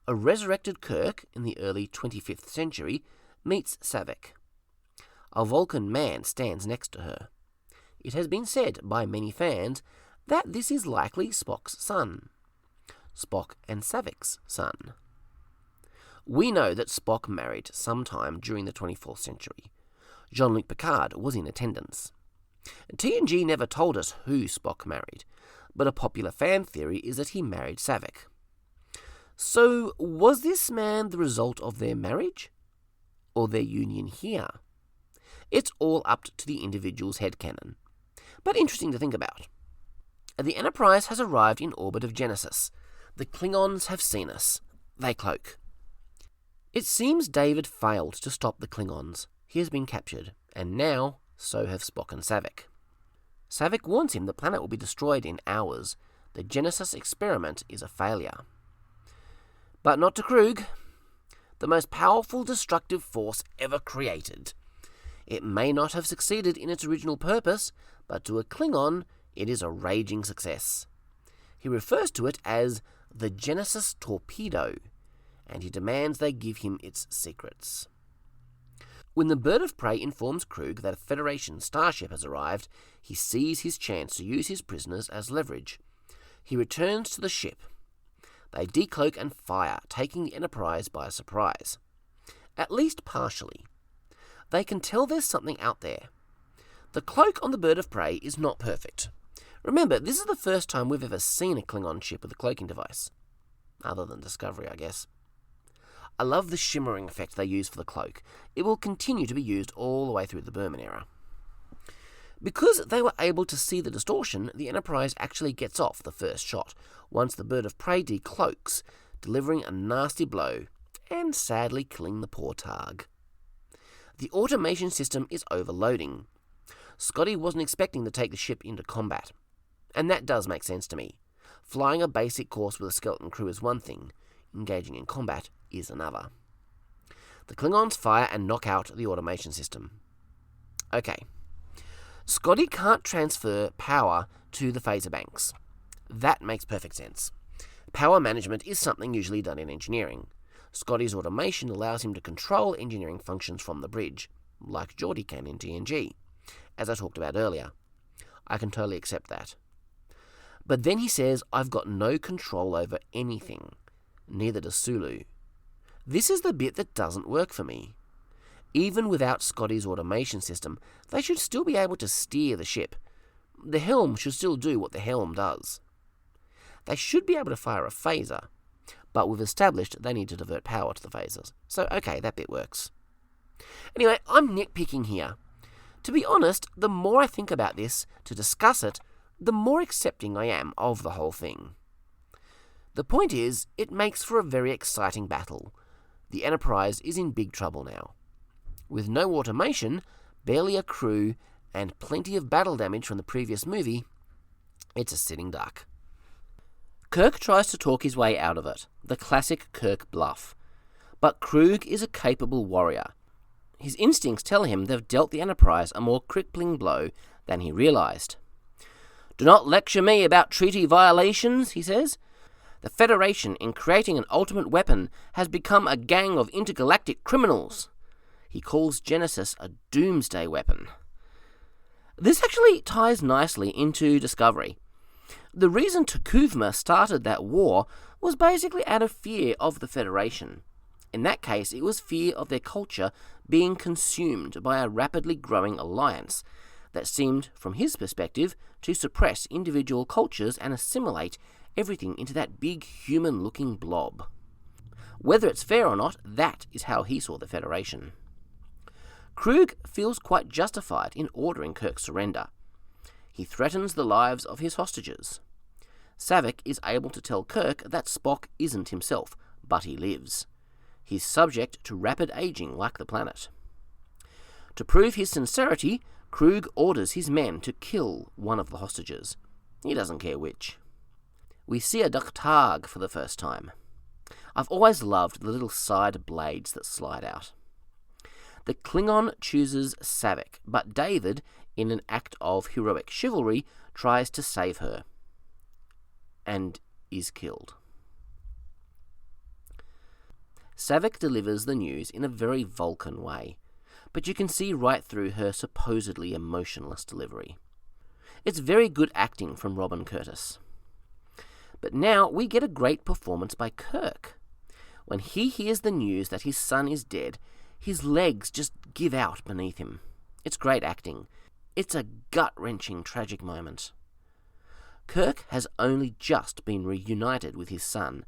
a resurrected Kirk in the early 25th century meets Saavik. A Vulcan man stands next to her. It has been said by many fans that this is likely Spock's son. Spock and Saavik's son. We know that Spock married sometime during the 24th century. Jean-Luc Picard was in attendance. TNG never told us who Spock married, but a popular fan theory is that he married Saavik. So, was this man the result of their marriage? Or their union here? It's all up to the individual's headcanon, but interesting to think about. The Enterprise has arrived in orbit of Genesis. The Klingons have seen us. They cloak. It seems David failed to stop the Klingons. He has been captured, and now so have Spock and Saavik. Saavik warns him the planet will be destroyed in hours. The Genesis experiment is a failure. But not to Kruge, the most powerful destructive force ever created. It may not have succeeded in its original purpose, but to a Klingon, it is a raging success. He refers to it as the Genesis torpedo, and he demands they give him its secrets. When the bird of prey informs Kruge that a Federation starship has arrived, he sees his chance to use his prisoners as leverage. He returns to the ship. They decloak and fire, taking the Enterprise by surprise. At least partially. They can tell there's something out there. The cloak on the bird of prey is not perfect. Remember, this is the first time we've ever seen a Klingon ship with a cloaking device. Other than Discovery, I guess. I love the shimmering effect they use for the cloak. It will continue to be used all the way through the Berman era. Because they were able to see the distortion, the Enterprise actually gets off the first shot, once the bird of prey decloaks, delivering a nasty blow, and sadly killing the poor Targ. The automation system is overloading. Scotty wasn't expecting to take the ship into combat. And that does make sense to me. Flying a basic course with a skeleton crew is one thing, engaging in combat is another. The Klingons fire and knock out the automation system. Okay. Scotty can't transfer power to the phaser banks. That makes perfect sense. Power management is something usually done in engineering. Scotty's automation allows him to control engineering functions from the bridge, like Geordi can in TNG, as I talked about earlier. I can totally accept that. But then he says, I've got no control over anything. Neither does Sulu. This is the bit that doesn't work for me. Even without Scotty's automation system, they should still be able to steer the ship. The helm should still do what the helm does. They should be able to fire a phaser, but we've established they need to divert power to the phasers. So, okay, that bit works. Anyway, I'm nitpicking here. To be honest, the more I think about this, to discuss it, the more accepting I am of the whole thing. The point is, it makes for a very exciting battle. The Enterprise is in big trouble now. With no automation, barely a crew, and plenty of battle damage from the previous movie, it's a sitting duck. Kirk tries to talk his way out of it, the classic Kirk bluff. But Kruge is a capable warrior. His instincts tell him they've dealt the Enterprise a more crippling blow than he realised. Do not lecture me about treaty violations, he says. The Federation, in creating an ultimate weapon, has become a gang of intergalactic criminals. He calls Genesis a doomsday weapon. This actually ties nicely into Discovery. The reason T'Kuvma started that war was basically out of fear of the Federation. In that case, it was fear of their culture being consumed by a rapidly growing alliance that seemed, from his perspective, to suppress individual cultures and assimilate everything into that big human-looking blob. Whether it's fair or not, that is how he saw the Federation. Kruge feels quite justified in ordering Kirk's surrender. He threatens the lives of his hostages. Saavik is able to tell Kirk that Spock isn't himself, but he lives. He's subject to rapid aging like the planet. To prove his sincerity, Kruge orders his men to kill one of the hostages. He doesn't care which. We see a Ducktag for the first time. I've always loved the little side blades that slide out. The Klingon chooses Sarek, but David, in an act of heroic chivalry, tries to save her and is killed. Sarek delivers the news in a very Vulcan way, but you can see right through her supposedly emotionless delivery. It's very good acting from Robin Curtis. But now we get a great performance by Kirk. When he hears the news that his son is dead, his legs just give out beneath him. It's great acting. It's a gut-wrenching, tragic moment. Kirk has only just been reunited with his son,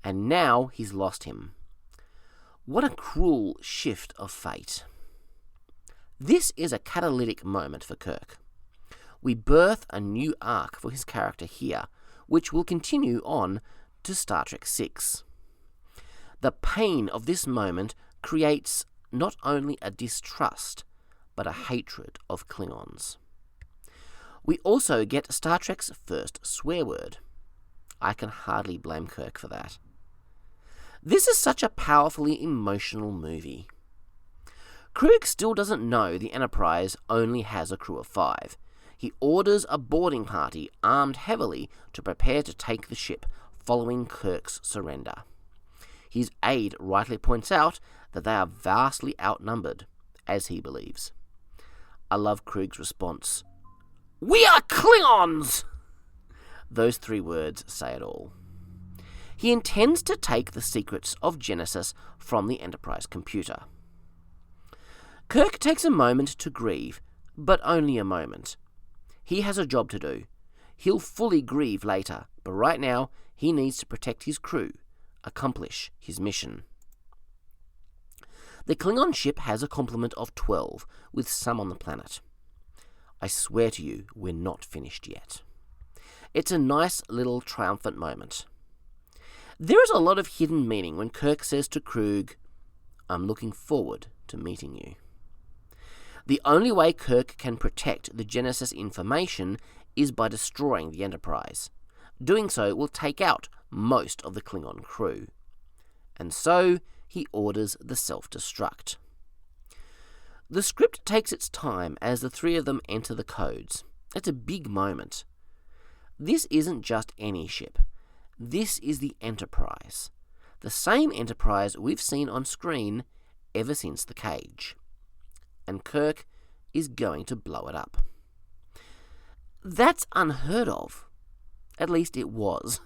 and now he's lost him. What a cruel shift of fate. This is a catalytic moment for Kirk. We birth a new arc for his character here, which will continue on to Star Trek VI. The pain of this moment creates not only a distrust, but a hatred of Klingons. We also get Star Trek's first swear word. I can hardly blame Kirk for that. This is such a powerfully emotional movie. Kruge still doesn't know the Enterprise only has a crew of 5. He orders a boarding party armed heavily to prepare to take the ship following Kirk's surrender. His aide rightly points out that they are vastly outnumbered, as he believes. I love Kruge's response. "We are Klingons!" Those 3 words say it all. He intends to take the secrets of Genesis from the Enterprise computer. Kirk takes a moment to grieve, but only a moment. He has a job to do. He'll fully grieve later, but right now he needs to protect his crew, accomplish his mission. The Klingon ship has a complement of 12, with some on the planet. I swear to you, we're not finished yet. It's a nice little triumphant moment. There is a lot of hidden meaning when Kirk says to Kruge, "I'm looking forward to meeting you." The only way Kirk can protect the Genesis information is by destroying the Enterprise. Doing so will take out most of the Klingon crew. And so he orders the self-destruct. The script takes its time as the 3 of them enter the codes. It's a big moment. This isn't just any ship. This is the Enterprise. The same Enterprise we've seen on screen ever since The Cage. And Kirk is going to blow it up. That's unheard of. At least it was.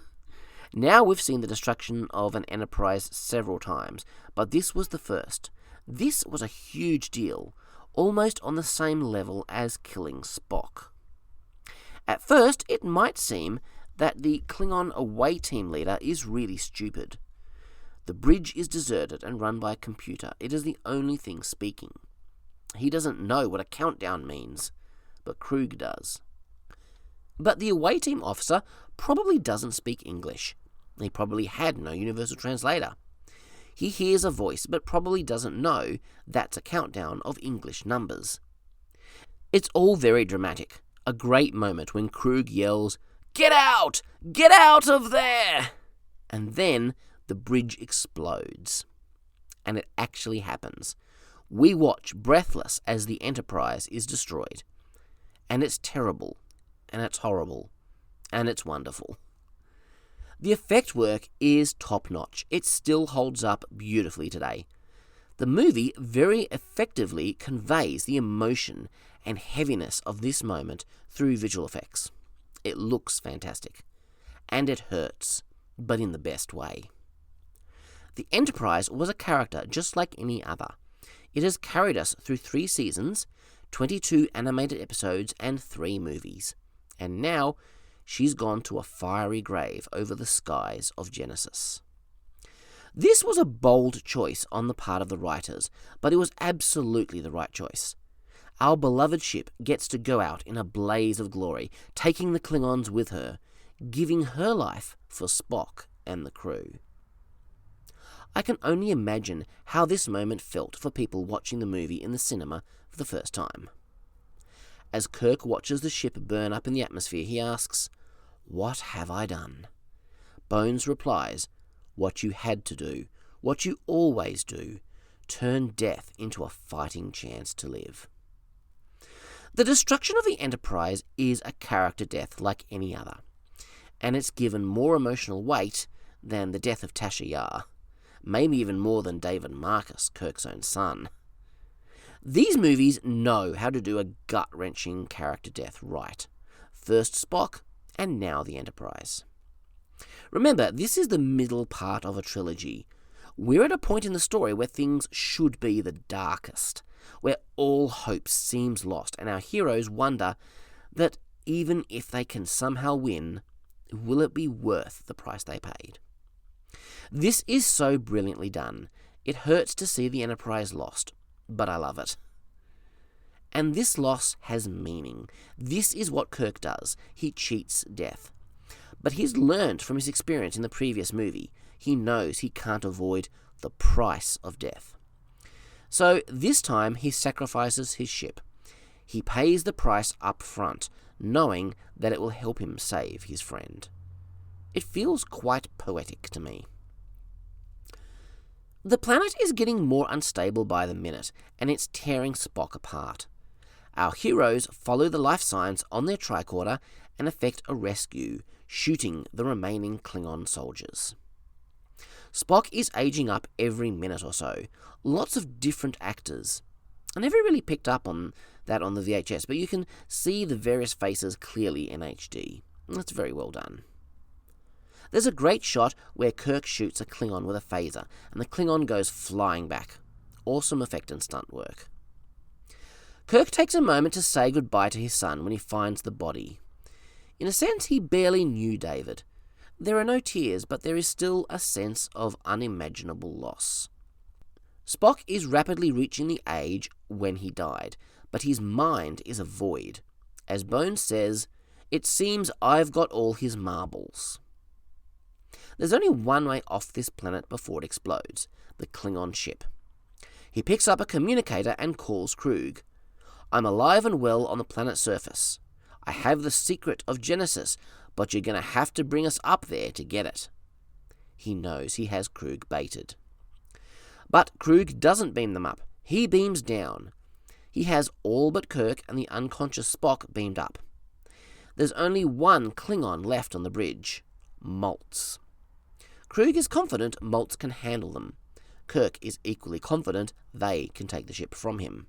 Now we've seen the destruction of an Enterprise several times, but this was the first. This was a huge deal, almost on the same level as killing Spock. At first, it might seem that the Klingon away team leader is really stupid. The bridge is deserted and run by a computer. It is the only thing speaking. He doesn't know what a countdown means, but Kruge does. But the away team officer probably doesn't speak English. He probably had no universal translator. He hears a voice, but probably doesn't know that's a countdown of English numbers. It's all very dramatic. A great moment when Kruge yells, "Get out! Get out of there!" And then the bridge explodes. And it actually happens. We watch breathless as the Enterprise is destroyed. And it's terrible, and it's horrible, and it's wonderful. The effect work is top-notch. It still holds up beautifully today. The movie very effectively conveys the emotion and heaviness of this moment through visual effects. It looks fantastic. And it hurts, but in the best way. The Enterprise was a character just like any other. It has carried us through 3 seasons, 22 animated episodes, and 3 movies. And now, she's gone to a fiery grave over the skies of Genesis. This was a bold choice on the part of the writers, but it was absolutely the right choice. Our beloved ship gets to go out in a blaze of glory, taking the Klingons with her, giving her life for Spock and the crew. I can only imagine how this moment felt for people watching the movie in the cinema for the first time. As Kirk watches the ship burn up in the atmosphere, he asks, "What have I done?" Bones replies, "What you had to do, what you always do, turn death into a fighting chance to live." The destruction of the Enterprise is a character death like any other, and it's given more emotional weight than the death of Tasha Yar, maybe even more than David Marcus, Kirk's own son. These movies know how to do a gut-wrenching character death right. First Spock, and now the Enterprise. Remember, this is the middle part of a trilogy. We're at a point in the story where things should be the darkest, where all hope seems lost, and our heroes wonder that even if they can somehow win, will it be worth the price they paid? This is so brilliantly done. It hurts to see the Enterprise lost, but I love it. And this loss has meaning. This is what Kirk does. He cheats death. But he's learned from his experience in the previous movie. He knows he can't avoid the price of death. So this time he sacrifices his ship. He pays the price up front, knowing that it will help him save his friend. It feels quite poetic to me. The planet is getting more unstable by the minute, and it's tearing Spock apart. Our heroes follow the life signs on their tricorder and effect a rescue, shooting the remaining Klingon soldiers. Spock is aging up every minute or so. Lots of different actors. I never really picked up on that on the VHS, but you can see the various faces clearly in HD. That's very well done. There's a great shot where Kirk shoots a Klingon with a phaser, and the Klingon goes flying back. Awesome effect and stunt work. Kirk takes a moment to say goodbye to his son when he finds the body. In a sense, he barely knew David. There are no tears, but there is still a sense of unimaginable loss. Spock is rapidly reaching the age when he died, but his mind is a void. As Bones says, "It seems I've got all his marbles." There's only one way off this planet before it explodes, the Klingon ship. He picks up a communicator and calls Kruge. "I'm alive and well on the planet's surface. I have the secret of Genesis, but you're going to have to bring us up there to get it." He knows he has Kruge baited. But Kruge doesn't beam them up. He beams down. He has all but Kirk and the unconscious Spock beamed up. There's only one Klingon left on the bridge, Maltz. Kruge is confident Maltz can handle them. Kirk is equally confident they can take the ship from him.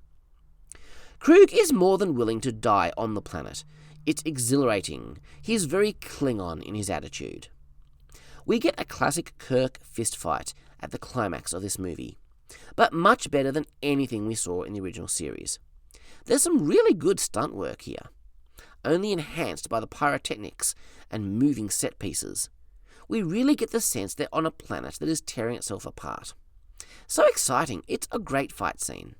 Kruge is more than willing to die on the planet. It's exhilarating. He is very Klingon in his attitude. We get a classic Kirk fistfight at the climax of this movie, but much better than anything we saw in the original series. There's some really good stunt work here, only enhanced by the pyrotechnics and moving set pieces. We really get the sense they're on a planet that is tearing itself apart. So exciting, it's a great fight scene.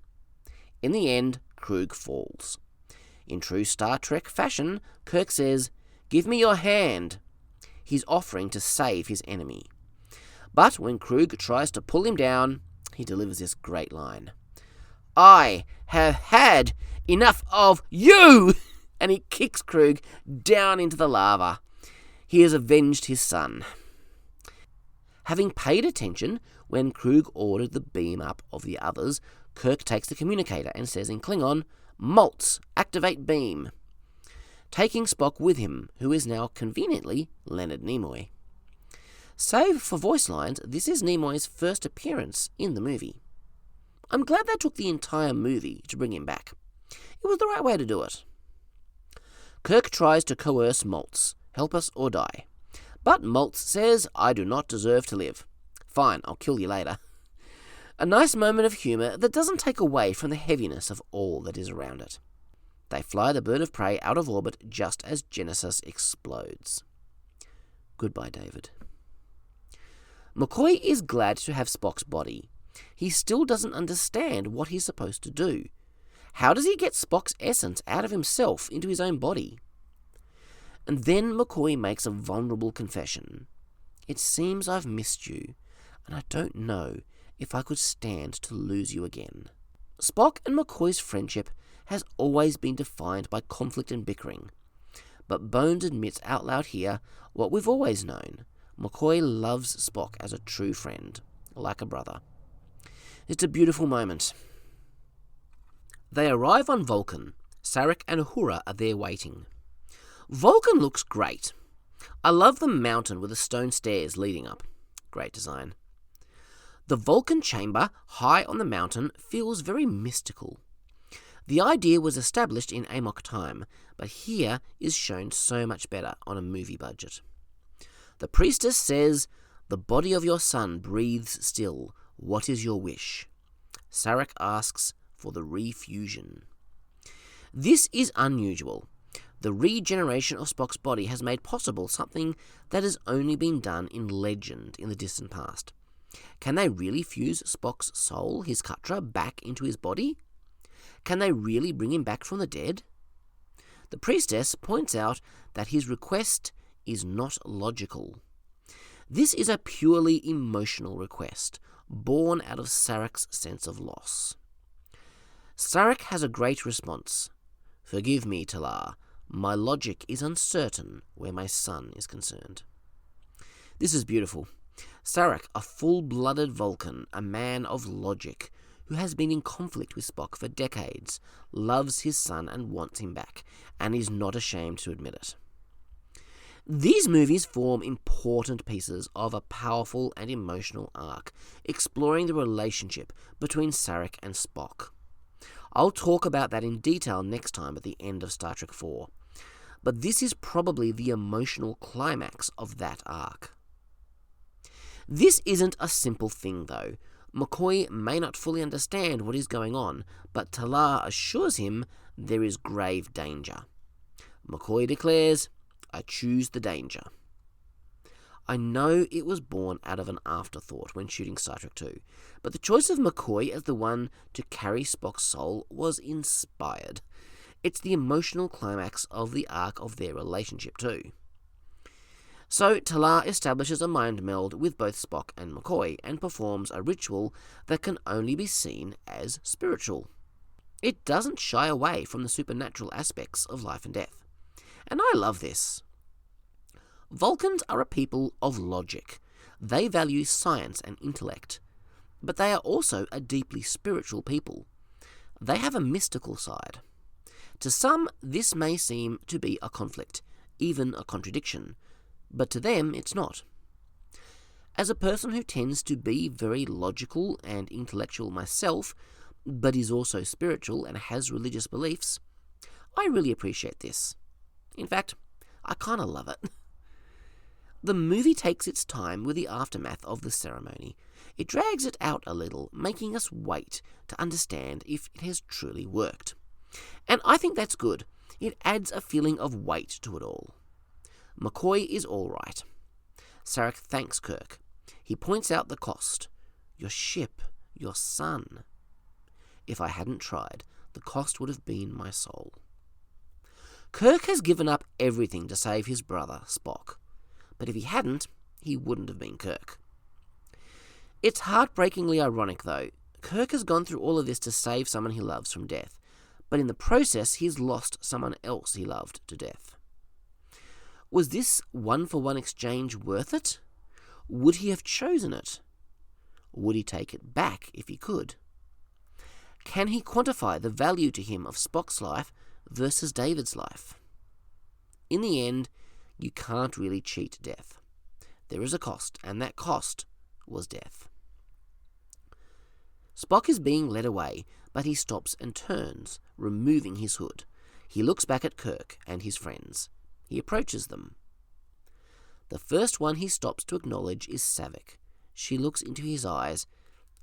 In the end, Kruge falls. In true Star Trek fashion, Kirk says, "Give me your hand." He's offering to save his enemy. But when Kruge tries to pull him down, he delivers this great line. "I have had enough of you!" And he kicks Kruge down into the lava. He has avenged his son. Having paid attention when Kruge ordered the beam up of the others, Kirk takes the communicator and says in Klingon, "Maltz, activate beam," taking Spock with him, who is now conveniently Leonard Nimoy. Save for voice lines, this is Nimoy's first appearance in the movie. I'm glad they took the entire movie to bring him back. It was the right way to do it. Kirk tries to coerce Maltz, "Help us or die." But Maltz says, "I do not deserve to live. Fine, I'll kill you later." A nice moment of humour that doesn't take away from the heaviness of all that is around it. They fly the bird of prey out of orbit just as Genesis explodes. Goodbye, David. McCoy is glad to have Spock's body. He still doesn't understand what he's supposed to do. How does he get Spock's essence out of himself into his own body? And then McCoy makes a vulnerable confession. "It seems I've missed you, and I don't know if I could stand to lose you again." Spock and McCoy's friendship has always been defined by conflict and bickering. but Bones admits out loud here what we've always known. McCoy loves Spock as a true friend, like a brother. It's a beautiful moment. They arrive on Vulcan. Sarek and Uhura are there waiting. Vulcan looks great. I love the mountain with the stone stairs leading up. Great design. The Vulcan chamber, high on the mountain, feels very mystical. The idea was established in Amok time, but here is shown so much better on a movie budget. The priestess says, "The body of your son breathes still. What is your wish?" Sarek asks for the refusion. This is unusual. The regeneration of Spock's body has made possible something that has only been done in legend in the distant past. Can they really fuse Spock's soul, his Katra, back into his body? Can they really bring him back from the dead? The priestess points out that his request is not logical. This is a purely emotional request, born out of Sarek's sense of loss. Sarek has a great response. "Forgive me, Talar. My logic is uncertain where my son is concerned." This is beautiful. Sarek, a full-blooded Vulcan, a man of logic, who has been in conflict with Spock for decades, loves his son and wants him back, and is not ashamed to admit it. These movies form important pieces of a powerful and emotional arc, exploring the relationship between Sarek and Spock. I'll talk about that in detail next time at the end of Star Trek IV, but this is probably the emotional climax of that arc. This isn't a simple thing, though. McCoy may not fully understand what is going on, but Talar assures him there is grave danger. McCoy declares, "I choose the danger." I know it was born out of an afterthought when shooting Star Trek II, but the choice of McCoy as the one to carry Spock's soul was inspired. It's the emotional climax of the arc of their relationship too. So Talar establishes a mind meld with both Spock and McCoy and performs a ritual that can only be seen as spiritual. It doesn't shy away from the supernatural aspects of life and death. And I love this. Vulcans are a people of logic. They value science and intellect. But they are also a deeply spiritual people. They have a mystical side. To some, this may seem to be a conflict, even a contradiction, but to them it's not. As a person who tends to be very logical and intellectual myself, but is also spiritual and has religious beliefs, I really appreciate this. In fact, I kind of love it. The movie takes its time with the aftermath of the ceremony. It drags it out a little, making us wait to understand if it has truly worked. And I think that's good. It adds a feeling of weight to it all. McCoy is all right. Sarek thanks Kirk. He points out the cost. Your ship, your son. If I hadn't tried, the cost would have been my soul. Kirk has given up everything to save his brother, Spock. But if he hadn't, he wouldn't have been Kirk. It's heartbreakingly ironic, though. Kirk has gone through all of this to save someone he loves from death, but in the process he's lost someone else he loved to death. Was this one-for-one exchange worth it? Would he have chosen it? Would he take it back if he could? Can he quantify the value to him of Spock's life versus David's life? In the end, you can't really cheat death. There is a cost, and that cost was death. Spock is being led away, but he stops and turns, removing his hood. He looks back at Kirk and his friends. He approaches them. The first one he stops to acknowledge is Saavik. She looks into his eyes,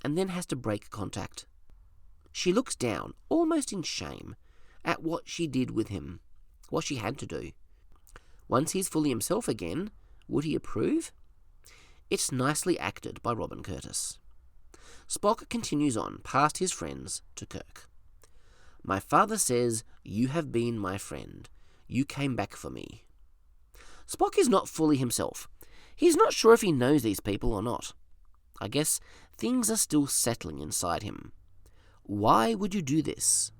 and then has to break contact. She looks down, almost in shame, at what she did with him, what she had to do. Once he's fully himself again, would he approve? It's nicely acted by Robin Curtis. Spock continues on, past his friends, to Kirk. "My father says, you have been my friend. You came back for me." Spock is not fully himself. He's not sure if he knows these people or not. I guess things are still settling inside him. Why would you do this?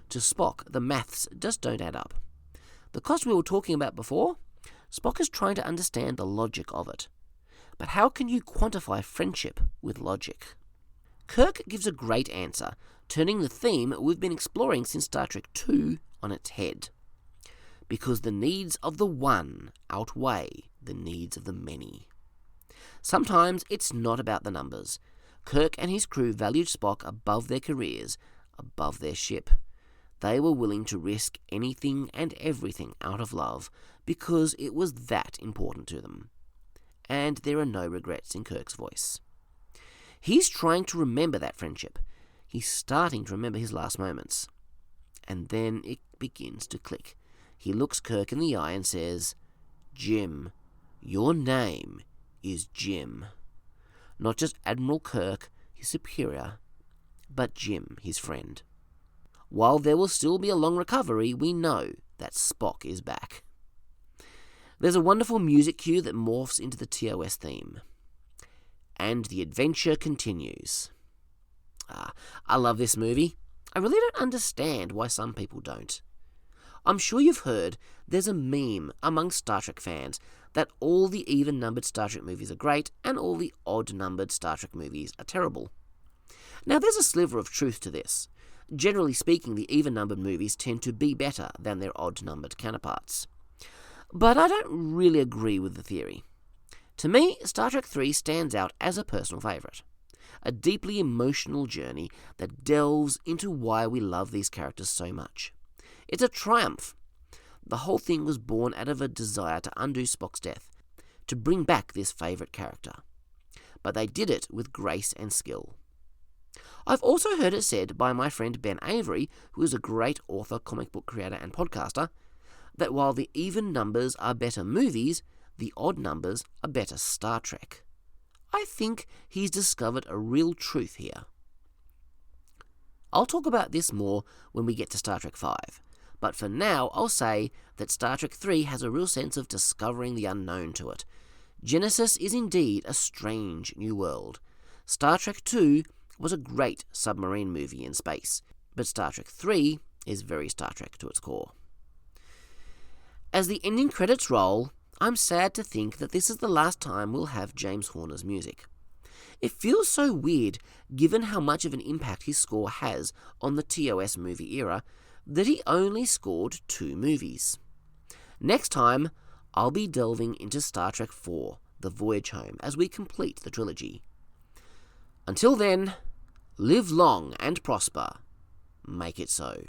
To Spock, the maths just don't add up. The cost we were talking about before, Spock is trying to understand the logic of it. But how can you quantify friendship with logic? Kirk gives a great answer, turning the theme we've been exploring since Star Trek II on its head. Because the needs of the one outweigh the needs of the many. Sometimes it's not about the numbers. Kirk and his crew valued Spock above their careers, above their ship. They were willing to risk anything and everything out of love because it was that important to them. And there are no regrets in Kirk's voice. He's trying to remember that friendship. He's starting to remember his last moments. And then it begins to click. He looks Kirk in the eye and says, "Jim, your name is Jim." Not just Admiral Kirk, his superior, but Jim, his friend. While there will still be a long recovery, we know that Spock is back. There's a wonderful music cue that morphs into the TOS theme. And the adventure continues. I love this movie. I really don't understand why some people don't. I'm sure you've heard there's a meme among Star Trek fans that all the even-numbered Star Trek movies are great and all the odd-numbered Star Trek movies are terrible. Now, there's a sliver of truth to this. Generally speaking, the even-numbered movies tend to be better than their odd-numbered counterparts. But I don't really agree with the theory. To me, Star Trek III stands out as a personal favourite. A deeply emotional journey that delves into why we love these characters so much. It's a triumph. The whole thing was born out of a desire to undo Spock's death, to bring back this favourite character. But they did it with grace and skill. I've also heard it said by my friend Ben Avery, who is a great author, comic book creator and podcaster, that while the even numbers are better movies, the odd numbers are better Star Trek. I think he's discovered a real truth here. I'll talk about this more when we get to Star Trek V, but for now I'll say that Star Trek III has a real sense of discovering the unknown to it. Genesis is indeed a strange new world. Star Trek II was a great submarine movie in space, but Star Trek III is very Star Trek to its core. As the ending credits roll, I'm sad to think that this is the last time we'll have James Horner's music. It feels so weird, given how much of an impact his score has on the TOS movie era, that he only scored 2 movies. Next time, I'll be delving into Star Trek IV, The Voyage Home, as we complete the trilogy. Until then, live long and prosper. Make it so.